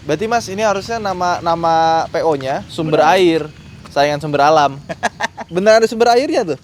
Berarti Mas, ini harusnya nama PO-nya sumber air, saingan sumber alam. Benar ada sumber airnya tuh.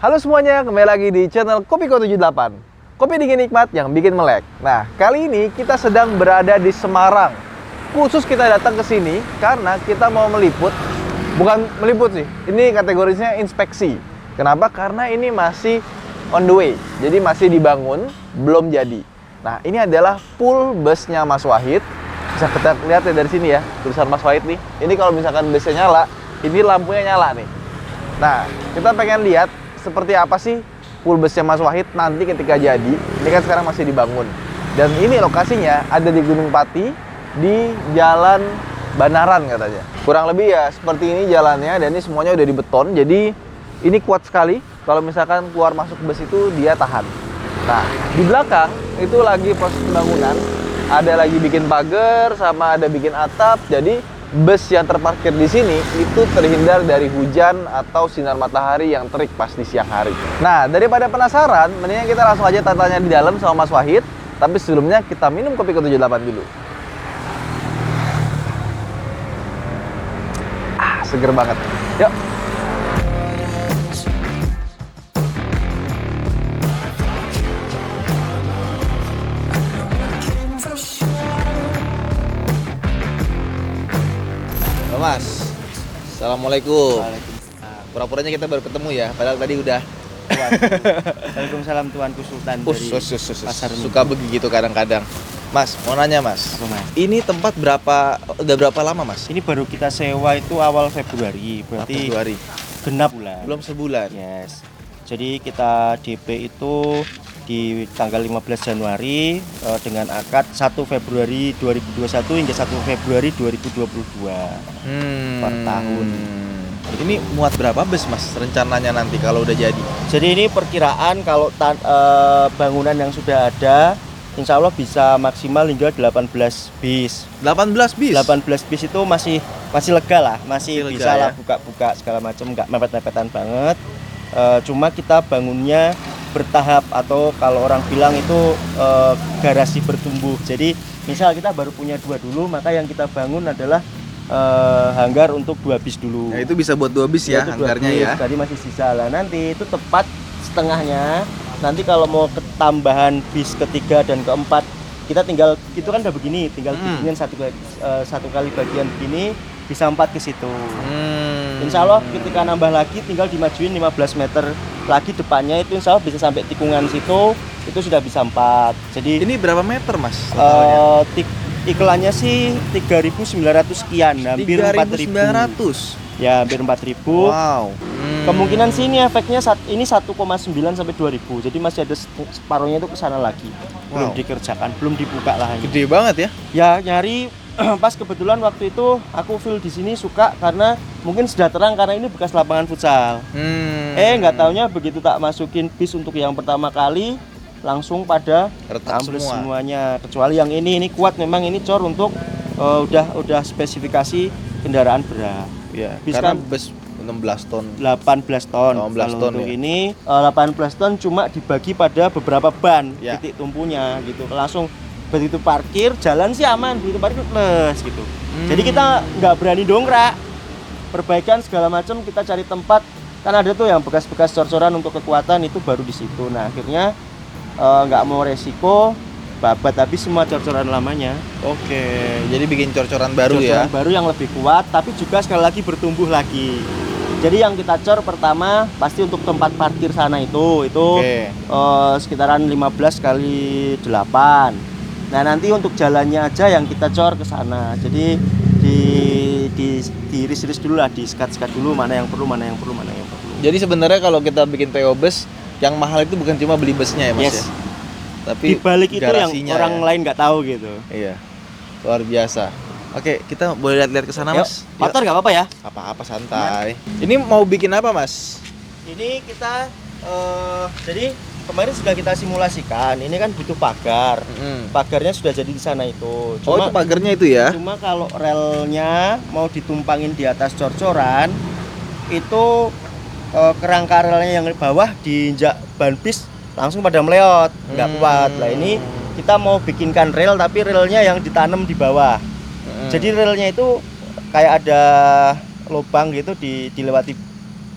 Halo semuanya, kembali lagi di channel Kopiko 78. Kopi dingin nikmat yang bikin melek. Nah, kali ini kita sedang berada di Semarang. Khusus kita datang ke sini karena kita mau meliput. Bukan meliput sih, ini kategorinya inspeksi. Kenapa? Karena ini masih on the way. Jadi masih dibangun, belum jadi. Nah, ini adalah full busnya Mas Wahid. Bisa kita lihat ya dari sini ya, tulisan Mas Wahid nih. Ini kalau misalkan busnya nyala, ini lampunya nyala nih. Nah, kita pengen lihat seperti apa sih full busnya Mas Wahid nanti ketika jadi. Ini kan sekarang masih dibangun. Dan ini lokasinya ada di Gunung Pati, di Jalan Banaran katanya. Kurang lebih ya seperti ini jalannya, dan ini semuanya udah dibeton. Jadi ini kuat sekali. Kalau misalkan keluar masuk bus itu dia tahan. Nah, di belakang itu lagi proses pembangunan. Ada lagi bikin pagar sama ada bikin atap. Jadi bus yang terparkir di sini itu terhindar dari hujan atau sinar matahari yang terik pas di siang hari. Nah, daripada penasaran, mendingan kita langsung aja tanya di dalam sama Mas Wahid. Tapi sebelumnya kita minum kopi ke-78 dulu. Seger banget. Yuk. Mas, assalamualaikum. Pura-puranya kita baru ketemu ya, padahal tadi udah. Waalaikumsalam Tuanku Sultan dari Pasar Minggu. Suka begitu kadang-kadang. Mas, mau nanya Mas. Apa, Mas? Ini tempat udah berapa lama Mas? Ini baru kita sewa itu awal Februari, berarti Februari. genap bulan. Belum sebulan. Yes. Jadi kita DP itu di tanggal 15 Januari dengan akad 1 Februari 2021 hingga 1 Februari 2022 per tahun. Ini muat berapa bus Mas rencananya nanti kalau udah jadi? Jadi ini perkiraan kalau bangunan yang sudah ada, insya Allah bisa maksimal hingga 18 bis. 18 bis? 18 bis itu masih lega lah, masih lega, bisa lah ya? buka-buka segala macam, nggak mepet-mepetan banget. Cuma kita bangunnya bertahap, atau kalau orang bilang itu garasi bertumbuh. Jadi misal kita baru punya 2 dulu, maka yang kita bangun adalah hanggar untuk 2 bis dulu. Nah, itu bisa buat 2 bis ya, hanggarnya ya. Tadi masih sisa lah, nanti itu tepat setengahnya. Nanti kalau mau ketambahan bis ketiga dan keempat, kita tinggal, itu kan udah begini, tinggal bikin satu kali bagian begini, bisa 4 ke situ. Insya Allah ketika nambah lagi tinggal dimajuin 15 meter lagi depannya, itu insya Allah bisa sampai tikungan situ, itu sudah bisa 4. Jadi ini berapa meter Mas? iklannya sih 3.900 sekian, hampir 4.900. Ya, hampir 4.000. Wow. Kemungkinan sih ini efeknya ini 1,9 sampai 2.000. Jadi masih ada separuhnya itu ke sana lagi. Belum dikerjakan, belum dibuka lah. Gede banget ya? Ya, nyari pas kebetulan waktu itu aku feel di sini suka karena mungkin sudah terang karena ini bekas lapangan futsal. Nggak taunya begitu tak masukin bis untuk yang pertama kali, langsung pada ambles semuanya. Kecuali yang ini kuat, memang ini cor untuk udah spesifikasi kendaraan berat. Ya, bis karena kan bus 16 ton. 18 ton. 18 ton untuk ya. ini 18 ton cuma dibagi pada beberapa ban, ya. Titik tumpunya gitu. Langsung begitu parkir, jalan sih aman, begitu parkir les gitu. Jadi kita nggak berani dongkrak. Perbaikan segala macam kita cari tempat, kan ada tuh yang bekas-bekas cor-coran untuk kekuatan, itu baru di situ. Nah, akhirnya nggak mau resiko, babat habis semua cor-coran lamanya. Oke, jadi bikin cor-coran baru cor-coran ya. baru yang lebih kuat, tapi juga sekali lagi bertumbuh lagi. Jadi yang kita cor pertama pasti untuk tempat parkir sana itu sekitaran 15 kali 8. Nah, nanti untuk jalannya aja yang kita cor ke sana. Jadi diiris-iris dulu lah, di-skat-skat dulu mana yang perlu. Jadi sebenarnya kalau kita bikin PO bus, yang mahal itu bukan cuma beli busnya ya Mas ya? Tapi di balik itu yang orang ya? lain nggak tahu gitu. Iya, luar biasa. Oke, kita boleh lihat-lihat ke sana Mas? Motor nggak apa-apa ya? Apa-apa, santai. Ini mau bikin apa Mas? Ini kita jadi kemarin sudah kita simulasikan. Ini kan butuh pagar. Pagarnya sudah jadi di sana itu. Oh, itu pagarnya itu ya? Cuma kalau relnya mau ditumpangin di atas cor-coran, itu kerangka relnya yang di bawah diinjak ban bis langsung pada meleot, nggak kuat. Nah ini kita mau bikinkan rel tapi relnya yang ditanam di bawah. Jadi relnya itu kayak ada lubang gitu dilewati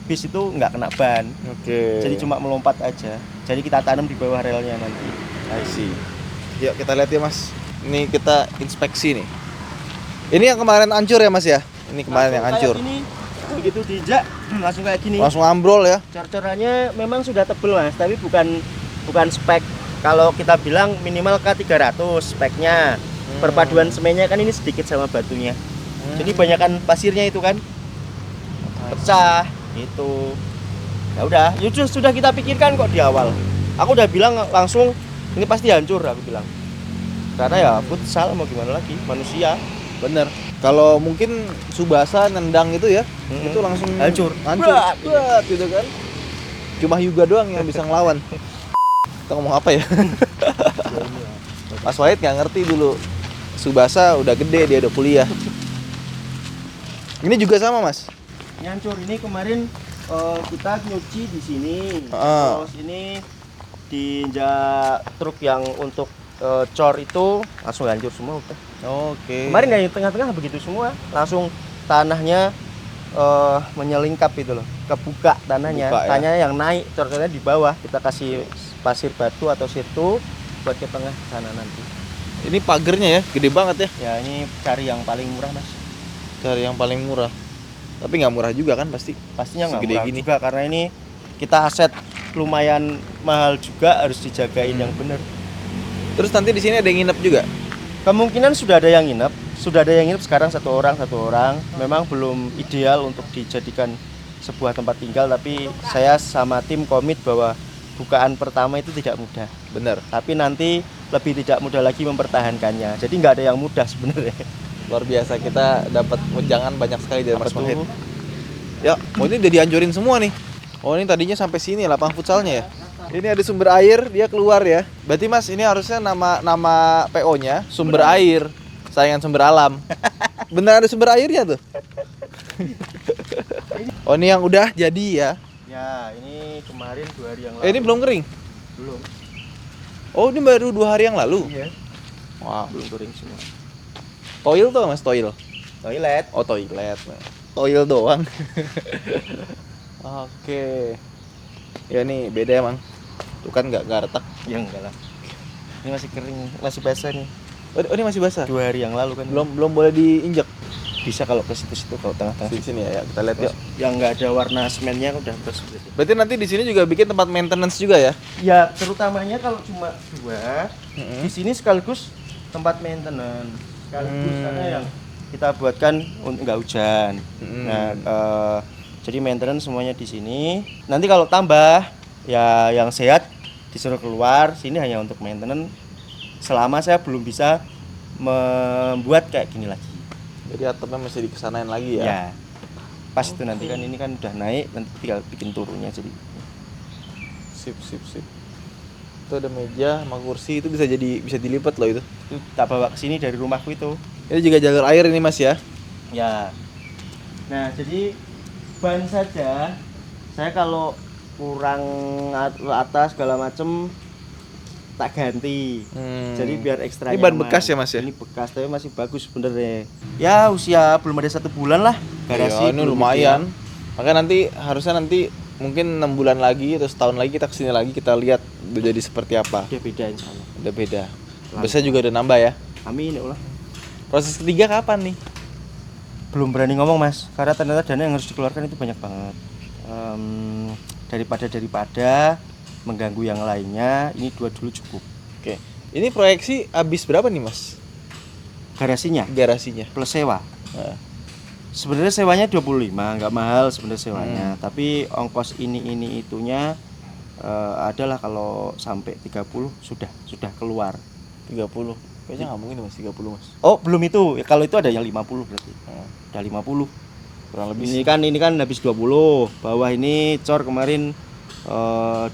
bis itu nggak kena ban. Oke. Jadi cuma melompat aja. Jadi kita tanam di bawah relnya nanti. I see. Yuk kita lihat ya Mas. Ini kita inspeksi nih. Ini yang kemarin hancur ya Mas ya? Ini kemarin yang hancur. Ini begitu diinjak langsung kayak gini. Langsung ambrol ya? Cor-corannya memang sudah tebel Mas, tapi bukan spek. Kalau kita bilang minimal K300 speknya. Perpaduan semennya kan ini sedikit sama batunya. Jadi banyakan pasirnya itu kan pecah itu. Ya udah, itu sudah kita pikirkan kok di awal. Aku udah bilang langsung ini pasti hancur aku bilang. Karena ya futsal mau gimana lagi, manusia. Bener. Kalau mungkin Subasa nendang itu ya, itu langsung hancur. Berat gitu kan. Cuma Hyuga doang yang bisa ngelawan. Kita ngomong apa ya? Mas Wahid nggak ngerti dulu. Subasa udah gede, dia udah kuliah. Ini juga sama Mas. Ini hancur. Ini kemarin kita nyuci di sini. Terus ini diinjak truk yang untuk cor itu langsung hancur semua udah. Oke. Kemarin dari tengah-tengah begitu semua, langsung tanahnya menyelingkap itu loh, kebuka tanahnya. Buka, ya? Tanahnya yang naik, cor-cornya di bawah. Kita kasih pasir batu atau situ buat ke tengah sana nanti. Ini pagernya ya, gede banget ya. Ya ini cari yang paling murah Mas. Cari yang paling murah. Tapi nggak murah juga kan pasti. Pastinya nggak Segede murah gini. juga karena ini kita aset lumayan mahal juga, harus dijagain yang benar. Terus nanti di sini ada yang nginep juga. Kemungkinan sudah ada yang nginep sekarang satu orang. Memang belum ideal untuk dijadikan sebuah tempat tinggal, tapi saya sama tim komit bahwa bukaan pertama itu tidak mudah. Bener. Tapi nanti lebih tidak mudah lagi mempertahankannya. Jadi nggak ada yang mudah sebenarnya. Luar biasa, kita dapat wejangan banyak sekali dari Mas Apa Wahid. tuh? Ya, oh ini udah dihancurin semua nih. Oh ini tadinya sampai sini lapang futsalnya ya. Ini ada sumber air, dia keluar ya. Berarti Mas ini harusnya nama PO-nya sumber air, saingan sumber alam. Benar ada sumber airnya tuh. Oh ini yang udah jadi ya. Ya, ini kemarin 2 hari yang lalu. Ini belum kering. Belum. Oh ini baru 2 hari yang lalu. Iya. Wah, Belum kering semua. toil tuh Mas, toil. Toilet. Oh toilet. Toil doang. Oke. Ya nih beda emang. Tuh kan nggak retak. Ya enggak lah. Ini masih kering, masih basah nih. Oh ini masih basah. 2 hari yang lalu kan. Belum boleh diinjek. Bisa kalau ke situ kalau tengah-tengah. Di sini ya, kita lihat yuk. Yang nggak ada warna semennya udah bersih. Berarti nanti di sini juga bikin tempat maintenance juga ya? Ya, terutamanya kalau cuma 2, di sini sekaligus tempat maintenance. Sekaligus karena yang kita buatkan untuk nggak hujan. Nah, jadi maintenance semuanya di sini. Nanti kalau tambah ya yang sehat disuruh keluar, sini hanya untuk maintenance. Selama saya belum bisa membuat kayak gini lagi. Jadi atapnya masih dikesanain lagi ya? Ya. Pas itu nanti kan ini kan udah naik, nanti tinggal bikin turunnya jadi. Sip. Itu ada meja sama kursi, itu bisa dilipat loh itu. Itu tak bawa ke sini dari rumahku itu. Ini juga jalur air ini Mas ya? Ya. Nah, jadi ban saja saya kalau kurang atas segala macem tak ganti. Jadi biar ekstra Ini ban nyaman. bekas ya Mas ya? Ini bekas tapi masih bagus sebenarnya. Ya usia belum ada 1 bulan lah. Garasi Ya, ini belum lumayan. ideal. Makanya harusnya nanti mungkin 6 bulan lagi atau setahun lagi kita kesini lagi, kita lihat udah jadi seperti apa. Udah beda insya Allah. Udah beda. Biasanya juga udah nambah ya. Amin ya Allah. Proses ketiga kapan nih? Belum berani ngomong Mas, karena ternyata dana yang harus dikeluarkan itu banyak banget. Daripada mengganggu yang lainnya, ini 2 dulu cukup. Oke. Ini proyeksi habis berapa nih Mas? Garasinya Garasinya. plus sewa. Nah. Sebenarnya sewanya 25, nggak mahal sebenarnya sewanya. Tapi ongkos ini itunya adalah kalau sampai 30 sudah keluar. 30. Kayaknya nggak mungkin Mas 30 Mas. Oh, belum itu. Kalau itu ada yang 50 berarti. Udah 50. Kurang lebih. Ini kan habis 20. Bawah ini cor kemarin 12,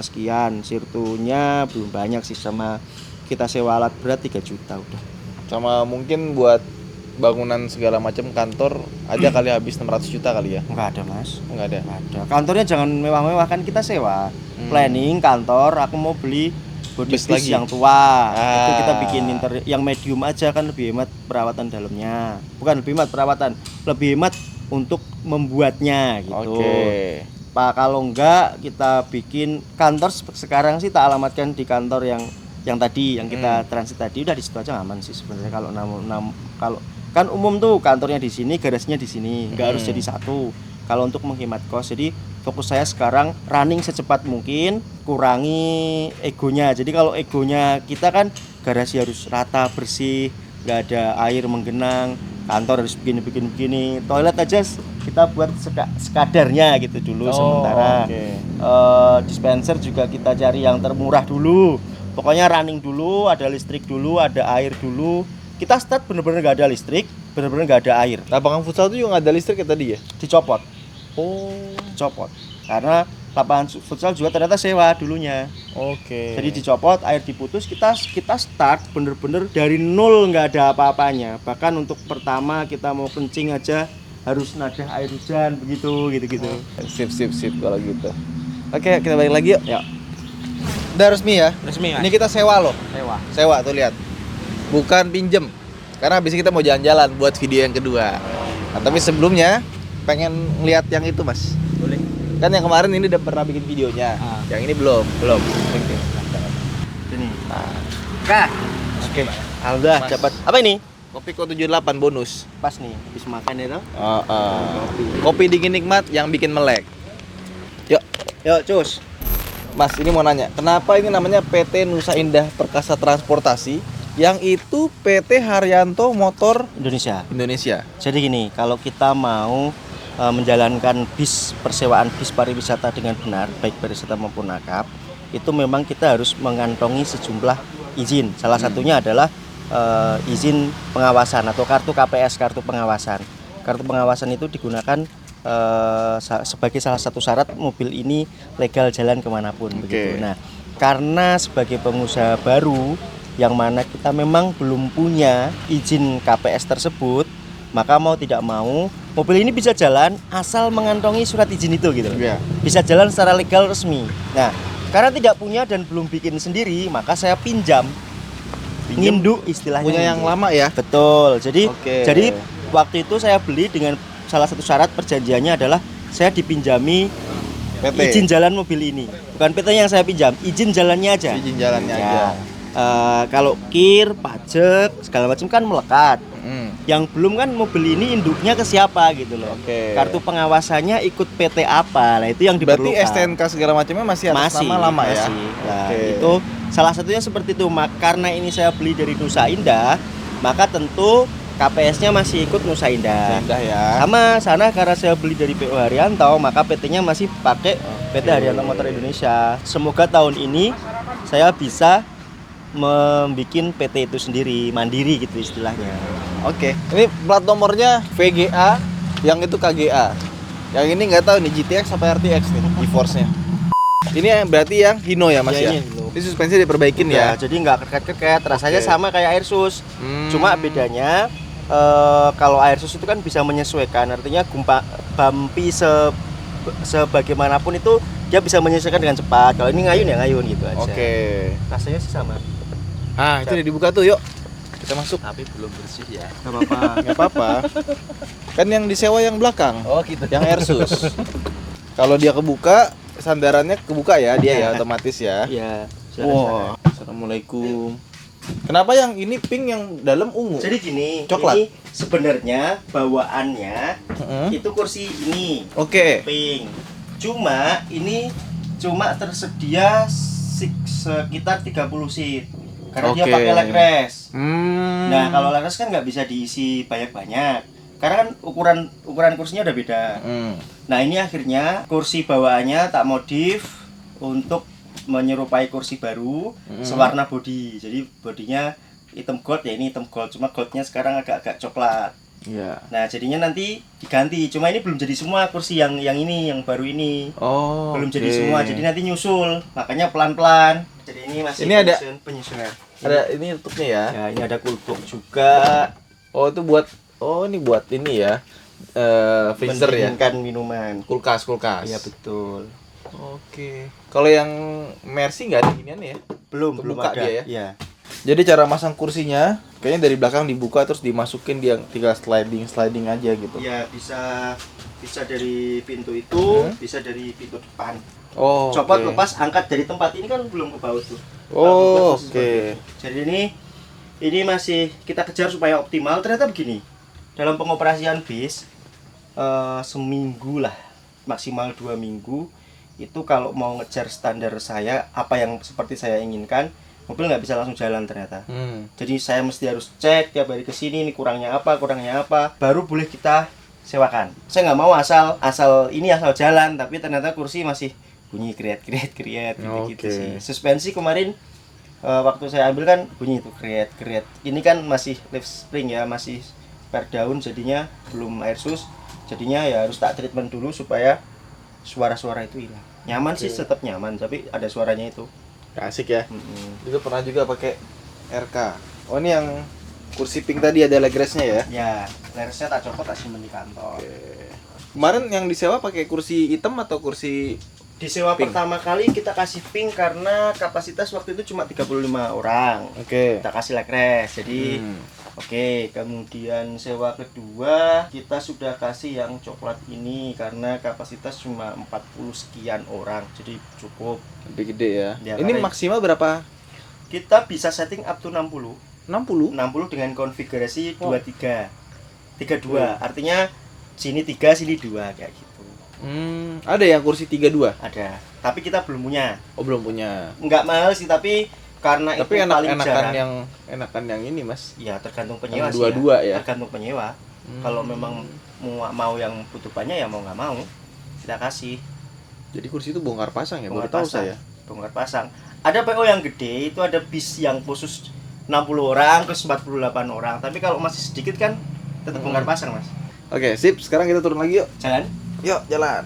sekian. Sirtunya belum banyak sih, sama kita sewa alat berat 3 juta udah. Sama mungkin buat bangunan segala macam kantor aja kali habis 600 juta kali ya. Enggak ada, Mas. Enggak ada. Nggak ada. Kantornya jangan mewah-mewah, kan kita sewa. Planning kantor, aku mau beli body Bus piece lagi? yang tua. Itu kita Ah. bikin yang medium aja, kan lebih hemat perawatan dalamnya. Bukan lebih hemat perawatan, lebih hemat untuk membuatnya gitu. Oke. Pak, kalau enggak kita bikin kantor sekarang sih tak alamatkan di kantor yang tadi yang kita transit tadi, udah di situ aja aman sih sebenarnya. Kalau kalau kan umum tuh kantornya di sini, garasinya di sini, nggak harus jadi satu. Kalau untuk menghemat kos, jadi fokus saya sekarang running secepat mungkin, kurangi egonya. Jadi kalau egonya kita kan garasi harus rata bersih, nggak ada air menggenang, kantor harus begini, toilet aja kita buat sekadarnya gitu dulu sementara. Oke. Dispenser juga kita cari yang termurah dulu. Pokoknya running dulu, ada listrik dulu, ada air dulu. Kita start bener-bener nggak ada listrik, bener-bener nggak ada air. Lapangan futsal itu juga nggak ada listrik ya tadi ya? Dicopot, Oh. dicopot. Karena lapangan futsal juga ternyata sewa dulunya. Oke. Jadi dicopot, air diputus, kita start bener-bener dari nol, nggak ada apa-apanya. Bahkan untuk pertama kita mau kencing aja harus nadah air hujan begitu gitu. Sip kalau gitu. Oke, kita balik lagi yuk. Ya, Udah resmi ya? resmi Ini kita sewa loh. sewa. Sewa tuh lihat. Bukan pinjem. Karena habis ini kita mau jalan-jalan buat video yang kedua. Nah, tapi sebelumnya pengen lihat yang itu, Mas. Boleh. Kan yang kemarin ini udah pernah bikin videonya. Ah. Yang ini belum. Oke. Ini. Nah, Kak, oke. alhamdulillah Mas. dapat. Apa ini? Kopi Ko 78 bonus. Pas nih, habis makan itu. Kopi dingin nikmat yang bikin melek. Yuk, Yuk, cus. Mas, ini mau nanya, kenapa ini namanya PT Nusa Indah Perkasa Transportasi, yang itu PT Haryanto Motor Indonesia. Indonesia? Jadi gini, kalau kita mau menjalankan persewaan bis pariwisata dengan benar, baik pariwisata maupun akap, itu memang kita harus mengantongi sejumlah izin. Salah satunya adalah izin pengawasan atau kartu KPS, kartu pengawasan. Kartu pengawasan itu digunakan sebagai salah satu syarat mobil ini legal jalan kemanapun. Begitu. Nah, karena sebagai pengusaha baru yang mana kita memang belum punya izin KPS tersebut, maka mau tidak mau mobil ini bisa jalan asal mengantongi surat izin itu gitu. Iya. Bisa jalan secara legal resmi. Nah, karena tidak punya dan belum bikin sendiri, maka saya pinjam nginduk istilahnya. Punya yang gitu. lama ya? Betul. Jadi Oke. jadi waktu itu saya beli dengan salah satu syarat perjanjiannya adalah saya dipinjami PT. izin jalan mobil ini. Bukan PT yang saya pinjam, izin jalannya aja. Izin jalannya Ya. aja. Kalau kir, pajak, segala macam kan melekat. Mm. Yang belum kan mobil ini induknya ke siapa gitu loh. Oke. Kartu pengawasannya ikut PT apa? Nah, itu yang Berarti diperlukan. STNK segala macamnya masih atas Masih nama lama ya? masih. Nah, Oke. itu salah satunya seperti itu. Karena ini saya beli dari Nusa Indah, maka tentu KPS-nya masih ikut Nusa Indah. Indah ya. Sama sana karena saya beli dari PO Haryanto, maka PT-nya masih pakai PT Haryanto Motor Indonesia. Semoga tahun ini saya bisa membikin PT itu sendiri, mandiri gitu istilahnya. Oke. Ini plat nomornya VGA, yang itu KGA. Yang ini nggak tahu nih GTX apa RTX nih, GeForce-nya. Ini yang berarti yang Hino ya Mas Iya, ya? ini Hino. Ini suspensi diperbaikin ya? Jadi nggak keket-keket, rasanya Oke. sama kayak Airsus. Cuma bedanya kalau Airsus itu kan bisa menyesuaikan, artinya bumpy sebagaimanapun itu dia bisa menyesuaikan dengan cepat. Kalau ini ngayun ya ngayun gitu aja. Oke. Rasanya sih sama. Ah, itu udah dibuka tuh, yuk. Kita masuk. Tapi belum bersih ya. Gak apa-apa. Gak apa-apa. Kan yang disewa yang belakang. Oh gitu. Yang Airsus. Kalau dia kebuka, sandarannya kebuka ya dia ya, otomatis ya. Iya. Wah, Assalamualaikum. Kenapa yang ini pink, yang dalam ungu? Jadi gini, Coklat. ini sebenarnya bawaannya Heeh. itu kursi ini Oke. pink. Cuma ini cuma tersedia sekitar 30 seat. Karena dia Oke. pakai leg rest. Nah, Nah, kalau leg rest kan nggak bisa diisi banyak-banyak. Karena kan ukuran kursinya udah beda. Nah, ini akhirnya kursi bawaannya tak modif untuk menyerupai kursi baru, sewarna body. Jadi bodinya hitam gold ya, ini hitam gold. Cuma goldnya sekarang agak-agak coklat. Iya. Nah, jadinya nanti diganti. Cuma ini belum jadi semua kursi yang ini, yang baru ini. Oh, Belum jadi oke. semua. Jadi nanti nyusul. Makanya pelan-pelan. Jadi ini masih Ini ada- penyusunan. Ada ini tutupnya ya. Ya, ini ada coolbox juga. Oh, itu buat ini buat ini ya. Freezer ya. Mendinginkan minuman. Kulkas. Iya, betul. Oke. Kalau yang Mercy nggak ada ginian ya? Belum Kebuka ada. dia ya? Iya. Jadi cara masang kursinya kayaknya dari belakang dibuka terus dimasukin dia tinggal sliding aja gitu. Iya, bisa dari pintu itu, bisa dari pintu depan. Oh. Copot, oke. lepas, angkat dari tempat ini kan belum ke bawah tuh. Oh, Lepas, oke. Jadi ini masih kita kejar supaya optimal. Ternyata begini. Dalam pengoperasian bis seminggu lah, maksimal 2 minggu itu kalau mau ngejar standar saya apa yang seperti saya inginkan, mobil nggak bisa langsung jalan ternyata. Jadi saya mesti harus cek tiap hari ke sini, ini kurangnya apa, baru boleh kita sewakan. Saya nggak mau asal jalan, tapi ternyata kursi masih bunyi kriet gitu Oke. sih. Suspensi kemarin waktu saya ambil kan bunyi itu kriet. Ini kan masih leaf spring ya, masih per daun, jadinya belum air sus. Jadinya ya harus tak treatment dulu supaya suara-suara itu hilang. Nyaman sih, tetap nyaman, tapi ada suaranya itu. Asik ya. Itu pernah juga pakai RK. Oh, ini yang kursi pink tadi ada legressnya ya. Ya, lersnya tak copot, tak simpen di kantor. Oke. Kemarin yang disewa pakai kursi hitam atau kursi Disewa Pink. pertama kali kita kasih pink karena kapasitas waktu itu cuma 35 orang. Oke. Kita kasih legres. Jadi oke, kemudian sewa kedua kita sudah kasih yang coklat ini karena kapasitas cuma 40 sekian orang. Jadi cukup. Lebih gede ya. Ya, Ini karena- maksimal berapa? Kita bisa setting up to 60. 60. 60 dengan konfigurasi 23. 32. Artinya sini 3, sini 2 kayak gitu. Ada yang kursi 32. Ada. Tapi kita belum punya. Oh, belum punya. Nggak mahal sih, tapi karena Tapi itu paling jarang. enakan yang ini, Mas. Ya tergantung penyewa Yang sih. dua-dua ya? Tergantung penyewa. Kalau memang mau yang butuh banyak ya mau nggak mau kita kasih. Jadi kursi itu bongkar pasang ya? Baru Bongkar tahu pasang. saya. Bongkar pasang. Ada PO yang gede, itu ada bis yang khusus 60 orang terus 48 orang. Tapi kalau masih sedikit kan tetap bongkar pasang, Mas. Oke, sip. Sekarang kita turun lagi yuk. Jalan. Yuk, jalan.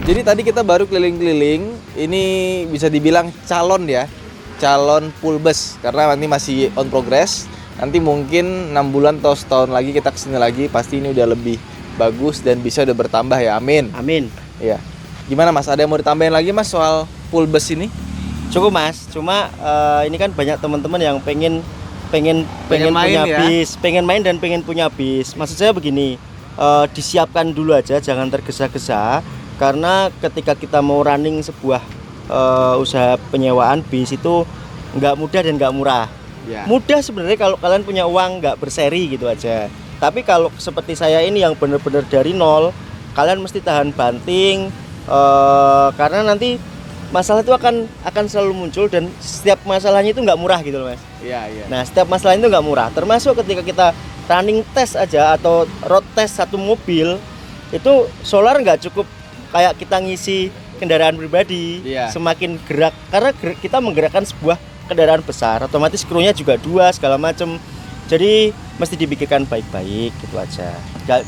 Jadi tadi kita baru keliling-keliling, ini bisa dibilang calon ya, calon full bus karena nanti masih on progress. Nanti mungkin 6 bulan atau setahun lagi kita kesini lagi, pasti ini udah lebih bagus dan bisa udah bertambah ya, amin. Amin. Iya. Gimana Mas? Ada yang mau ditambahin lagi Mas soal full bus ini? Cukup, Mas. Cuma ini kan banyak teman-teman yang pengen Pengen main punya ya? bis, pengen main dan pengen punya bis. Maksud saya begini, disiapkan dulu aja, jangan tergesa-gesa. Karena ketika kita mau running sebuah usaha penyewaan bis itu nggak mudah dan nggak murah. Ya. Mudah sebenarnya kalau kalian punya uang nggak berseri gitu aja. Tapi kalau seperti saya ini yang benar-benar dari nol, kalian mesti tahan banting karena nanti masalah itu akan selalu muncul dan setiap masalahnya itu nggak murah gitu loh, Mas. Iya, iya. Nah, setiap masalah itu nggak murah. Termasuk ketika kita running test aja atau road test satu mobil, itu solar nggak cukup kayak kita ngisi kendaraan pribadi. Iya. Semakin gerak, karena kita menggerakkan sebuah kendaraan besar, otomatis krunya juga 2 segala macam. Jadi mesti dipikirkan baik-baik gitu aja.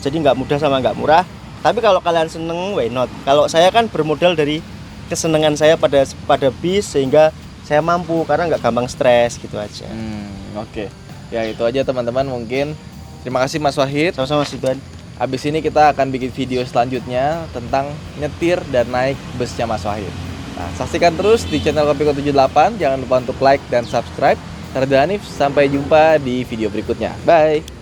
Jadi nggak mudah sama nggak murah. Tapi kalau kalian seneng, why not? Kalau saya kan bermodal dari kesenangan saya pada bis sehingga saya mampu karena nggak gampang stres gitu aja. Oke. Ya itu aja teman-teman mungkin. Terima kasih Mas Wahid. Sama-sama Mas Ridwan. Habis ini kita akan bikin video selanjutnya tentang nyetir dan naik busnya Mas Wahid. Nah, saksikan terus di channel Kopiko 78. Jangan lupa untuk like dan subscribe. Saya Hanif, sampai jumpa di video berikutnya. Bye.